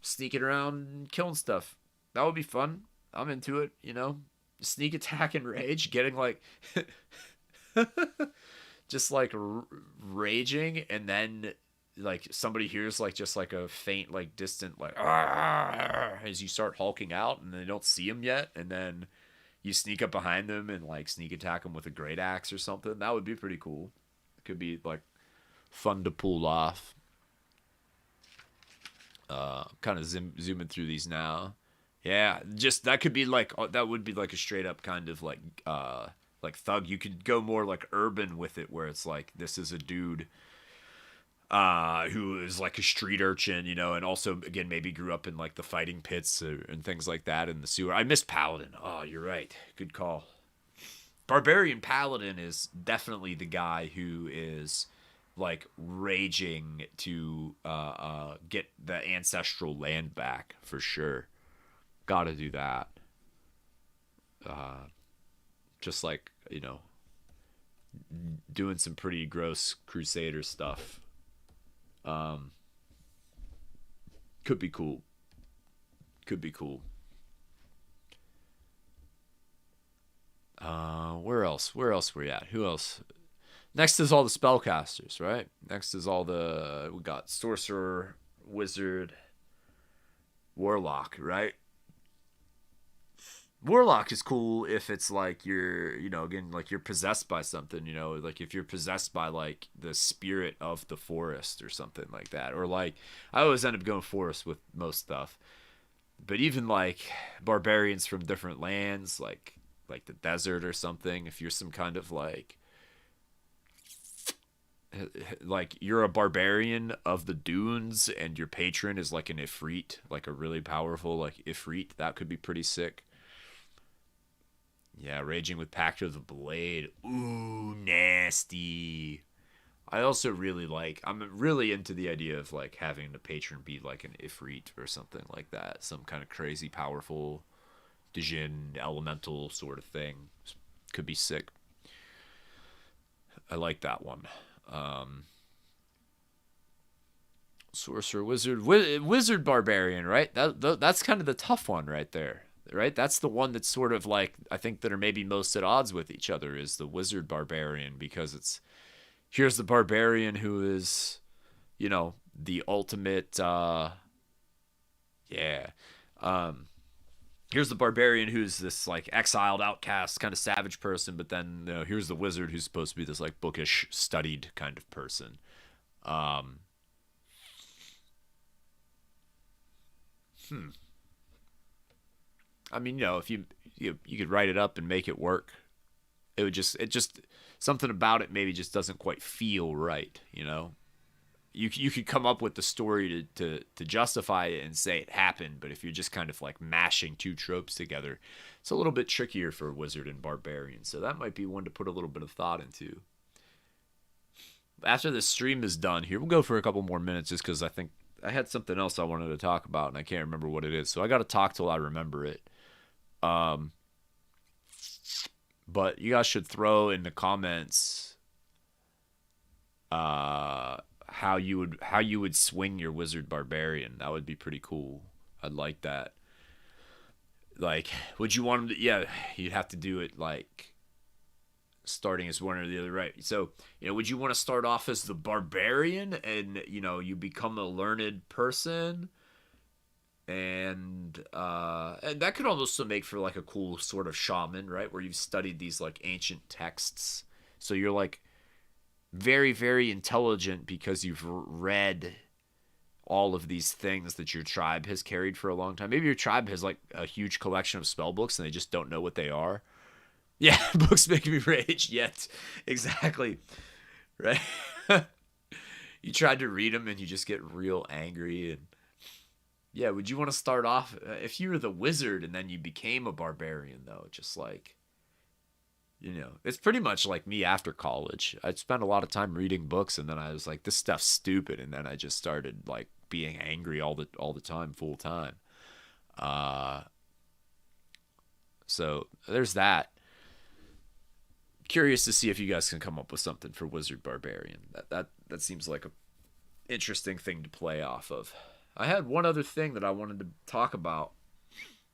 sneaking around and killing stuff. That would be fun. I'm into it, you know? Sneak attack and rage, getting like just like raging, and then like somebody hears like just like a faint like distant like as you start hulking out, and they don't see him yet, and then you sneak up behind them and like sneak attack them with a great axe or something. That would be pretty cool. It could be like fun to pull off. Kind of zooming through these now. Yeah, just that could be like that would be like a straight up kind of like thug. You could go more like urban with it, where it's like this is a dude who is like a street urchin, you know, and also again maybe grew up in like the fighting pits and things like that in the sewer. I miss Paladin. Oh, you're right. Good call. Barbarian Paladin is definitely the guy who is like raging to get the ancestral land back for sure. Gotta do that. Just like, you know, doing some pretty gross Crusader stuff. Could be cool. Could be cool. Where else? Where else were we at? Who else? Next is all the spellcasters, right? Next is all the... We got sorcerer, wizard, warlock, right? Warlock is cool if it's like you're, you know, again, like you're possessed by something, you know, like if you're possessed by like the spirit of the forest or something like that. Or like, I always end up going forest with most stuff. But even like barbarians from different lands, like the desert or something, if you're some kind of like you're a barbarian of the dunes and your patron is like an ifrit, like a really powerful like ifrit, that could be pretty sick. Yeah, raging with Pact of the Blade. Ooh, nasty. I also really like, I'm really into the idea of like having the patron be like an ifrit or something like that, some kind of crazy powerful Djinn elemental sort of thing. Could be sick. I like that one. Sorcerer, wizard, barbarian, right? That's kind of the tough one right there, right? That's the one that's sort of like, I think that are maybe most at odds with each other, is the wizard barbarian, because it's, here's the barbarian who is, you know, the ultimate, yeah. Here's the barbarian who's this like exiled outcast kind of savage person, but then, you know, here's the wizard who's supposed to be this like bookish studied kind of person. um I mean, you know, if you could write it up and make it work, it just something about it maybe just doesn't quite feel right, you know. You could come up with the story to justify it and say it happened, but if you're just kind of like mashing two tropes together, it's a little bit trickier for wizard and barbarian. So that might be one to put a little bit of thought into. After this stream is done here, we'll go for a couple more minutes, just because I think I had something else I wanted to talk about and I can't remember what it is, so I got to talk till I remember it. But you guys should throw in the comments how you would swing your wizard barbarian. That would be pretty cool. I'd like that. Like, would you want him to? Yeah, you'd have to do it like starting as one or the other, right? So, you know, would you want to start off as the barbarian and, you know, you become a learned person, and that could also make for like a cool sort of shaman, right? Where you've studied these like ancient texts, so you're like very, very intelligent because you've read all of these things that your tribe has carried for a long time. Maybe your tribe has like a huge collection of spell books and they just don't know what they are. Yeah, books make me rage. Yet, exactly, right? You tried to read them and you just get real angry. And yeah, would you want to start off if you were the wizard and then you became a barbarian, though? Just like, you know, it's pretty much like me after college. I'd spent a lot of time reading books, and then I was like, this stuff's stupid, and then I just started like being angry all the time, full time. So there's that. Curious to see if you guys can come up with something for wizard barbarian. That seems like interesting thing to play off of. I had one other thing that I wanted to talk about.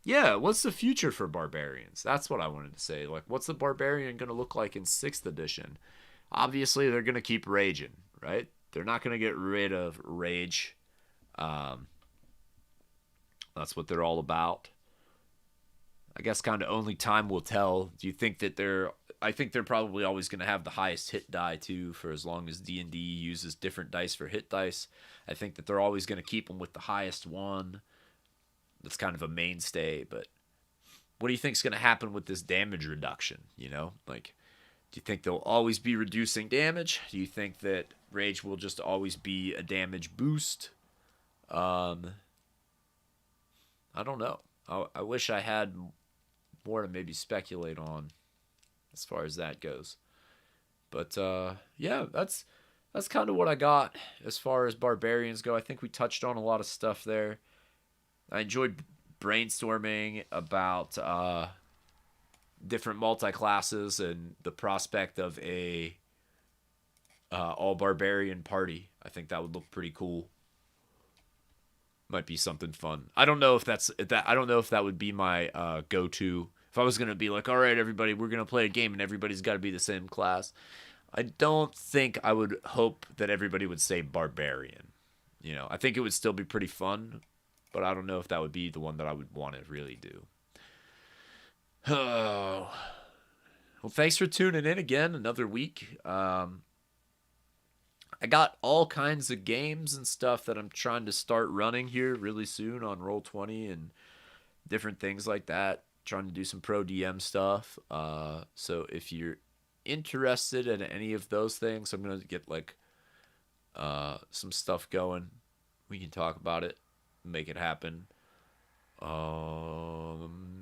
Yeah, what's the future for barbarians? That's what I wanted to say. Like, what's the barbarian going to look like in 6th edition? Obviously, they're going to keep raging, right? They're not going to get rid of rage. Um, that's what they're all about. I guess kind of only time will tell. Do you think that they're? I think they're probably always going to have the highest hit die too, for as long as D&D uses different dice for hit dice. I think that they're always going to keep them with the highest one. That's kind of a mainstay. But what do you think is going to happen with this damage reduction? You know, like, do you think they'll always be reducing damage? Do you think that rage will just always be a damage boost? I don't know. I wish I had more to maybe speculate on as far as that goes. But yeah, that's kind of what I got as far as barbarians go. I think we touched on a lot of stuff there. I enjoyed brainstorming about different multi-classes and the prospect of a all barbarian party. I think that would look pretty cool. Might be something fun. I don't know if I don't know if that would be my go-to. If I was gonna be like, all right, everybody, we're gonna play a game and everybody's got to be the same class. I don't think I would hope that everybody would say barbarian. You know, I think it would still be pretty fun, but I don't know if that would be the one that I would want to really do. Oh, well, thanks for tuning in again. Another week. I got all kinds of games and stuff that I'm trying to start running here really soon on Roll20 and different things like that. Trying to do some pro DM stuff. So if you're interested in any of those things, I'm gonna get like some stuff going. We can talk about it, make it happen.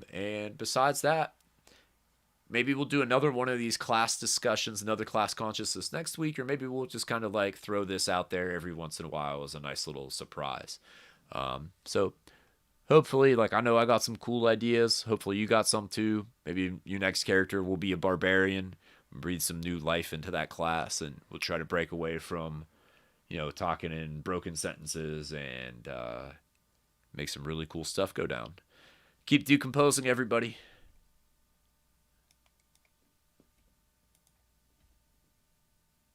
And besides that, maybe we'll do another one of these class discussions, another class consciousness next week, or maybe we'll just kind of like throw this out there every once in a while as a nice little surprise. So hopefully, like, I know I got some cool ideas. Hopefully you got some too. Maybe your next character will be a barbarian, breathe some new life into that class, and we'll try to break away from, you know, talking in broken sentences and make some really cool stuff go down. Keep decomposing, everybody.